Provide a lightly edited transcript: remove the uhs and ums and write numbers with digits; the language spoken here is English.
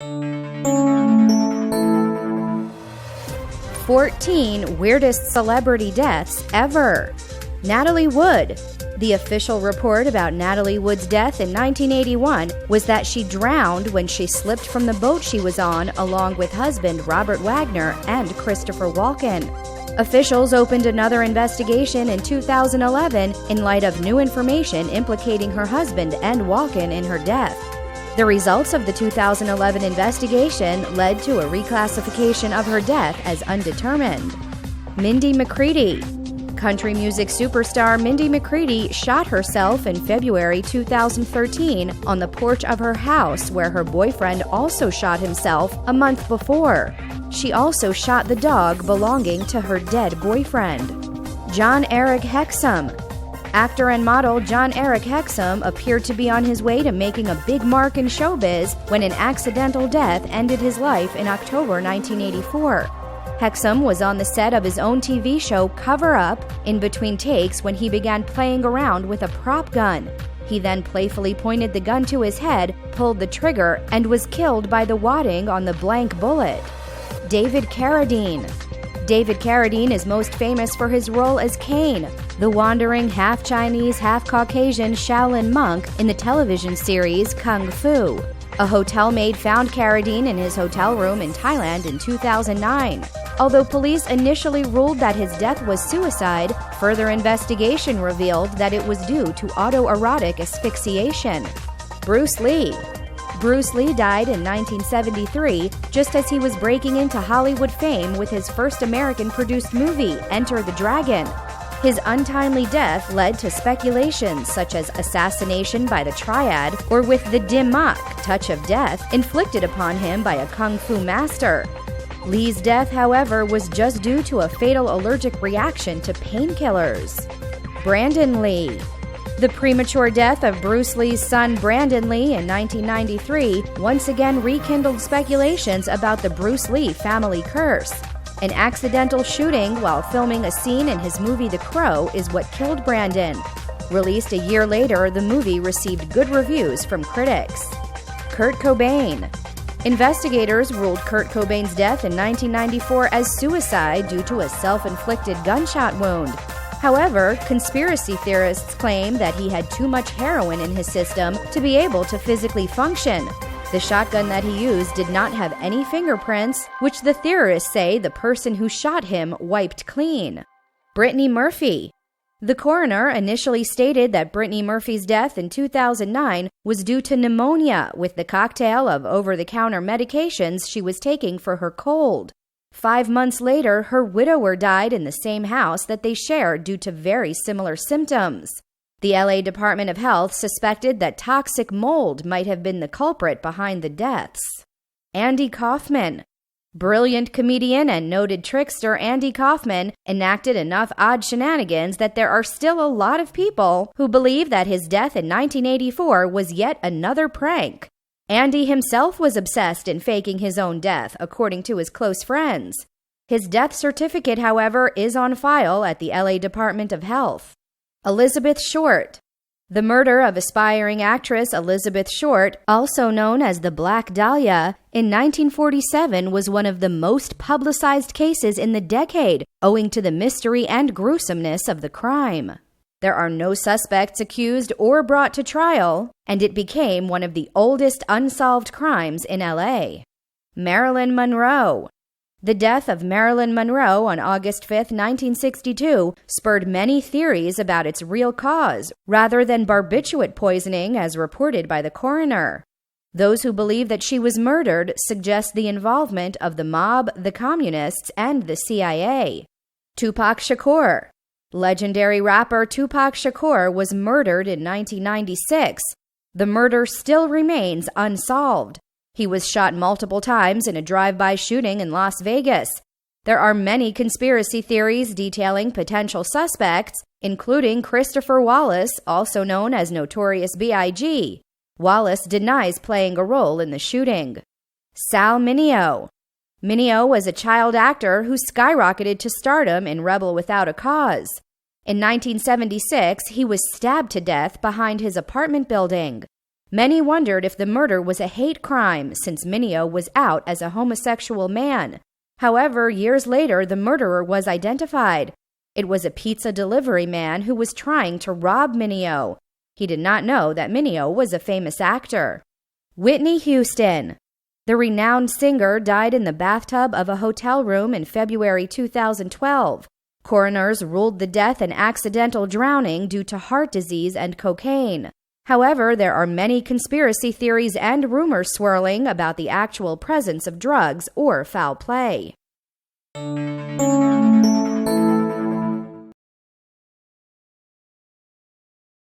14 weirdest celebrity deaths ever. Natalie Wood. The official report about Natalie Wood's death in 1981 was that she drowned when she slipped from the boat she was on along with husband Robert Wagner and Christopher Walken. Officials opened another investigation in 2011 in light of new information implicating her husband and Walken in her death. The results of the 2011 investigation led to a reclassification of her death as undetermined. Mindy Macready. Country music superstar Mindy Macready shot herself in February 2013 on the porch of her house, where her boyfriend also shot himself a month before. She also shot the dog belonging to her dead boyfriend. Jon-Erik Hexum. Actor and model Jon-Erik Hexum appeared to be on his way to making a big mark in showbiz when an accidental death ended his life in October 1984. Hexum was on the set of his own TV show Cover Up in between takes when he began playing around with a prop gun. He then playfully pointed the gun to his head, pulled the trigger, and was killed by the wadding on the blank bullet. David Carradine. David Carradine is most famous for his role as Caine, the wandering half-Chinese, half-Caucasian Shaolin monk in the television series Kung Fu. A hotel maid found Carradine in his hotel room in Thailand in 2009. Although police initially ruled that his death was suicide, further investigation revealed that it was due to autoerotic asphyxiation. Bruce Lee. Bruce Lee died in 1973, just as he was breaking into Hollywood fame with his first American-produced movie, Enter the Dragon. His untimely death led to speculations such as assassination by the Triad or with the dim mak, touch of death, inflicted upon him by a kung fu master. Lee's death, however, was just due to a fatal allergic reaction to painkillers. Brandon Lee. The premature death of Bruce Lee's son Brandon Lee in 1993 once again rekindled speculations about the Bruce Lee family curse. An accidental shooting while filming a scene in his movie The Crow is what killed Brandon. Released a year later, the movie received good reviews from critics. Kurt Cobain. Investigators ruled Kurt Cobain's death in 1994 as suicide due to a self-inflicted gunshot wound. However, conspiracy theorists claim that he had too much heroin in his system to be able to physically function. The shotgun that he used did not have any fingerprints, which the theorists say the person who shot him wiped clean. Brittany Murphy. The coroner initially stated that Brittany Murphy's death in 2009 was due to pneumonia with the cocktail of over-the-counter medications she was taking for her cold. 5 months later, her widower died in the same house that they shared due to very similar symptoms. The LA Department of Health suspected that toxic mold might have been the culprit behind the deaths. Andy Kaufman. Brilliant comedian and noted trickster Andy Kaufman enacted enough odd shenanigans that there are still a lot of people who believe that his death in 1984 was yet another prank. Andy himself was obsessed in faking his own death, according to his close friends. His death certificate, however, is on file at the LA Department of Health. Elizabeth Short. The murder of aspiring actress Elizabeth Short, also known as the Black Dahlia, in 1947 was one of the most publicized cases in the decade, owing to the mystery and gruesomeness of the crime. There are no suspects accused or brought to trial, and it became one of the oldest unsolved crimes in LA. Marilyn Monroe. The death of Marilyn Monroe on August 5, 1962, spurred many theories about its real cause, rather than barbiturate poisoning as reported by the coroner. Those who believe that she was murdered suggest the involvement of the mob, the communists, and the CIA. Tupac Shakur. Legendary rapper Tupac Shakur was murdered in 1996. The murder still remains unsolved. He was shot multiple times in a drive-by shooting in Las Vegas. There are many conspiracy theories detailing potential suspects, including Christopher Wallace, also known as Notorious B.I.G. Wallace denies playing a role in the shooting. Sal Mineo. Mineo was a child actor who skyrocketed to stardom in Rebel Without a Cause. In 1976, he was stabbed to death behind his apartment building. Many wondered if the murder was a hate crime, since Mineo was out as a homosexual man. However, years later, the murderer was identified. It was a pizza delivery man who was trying to rob Mineo. He did not know that Mineo was a famous actor. Whitney Houston. The renowned singer died in the bathtub of a hotel room in February 2012. Coroners ruled the death an accidental drowning due to heart disease and cocaine. However, there are many conspiracy theories and rumors swirling about the actual presence of drugs or foul play.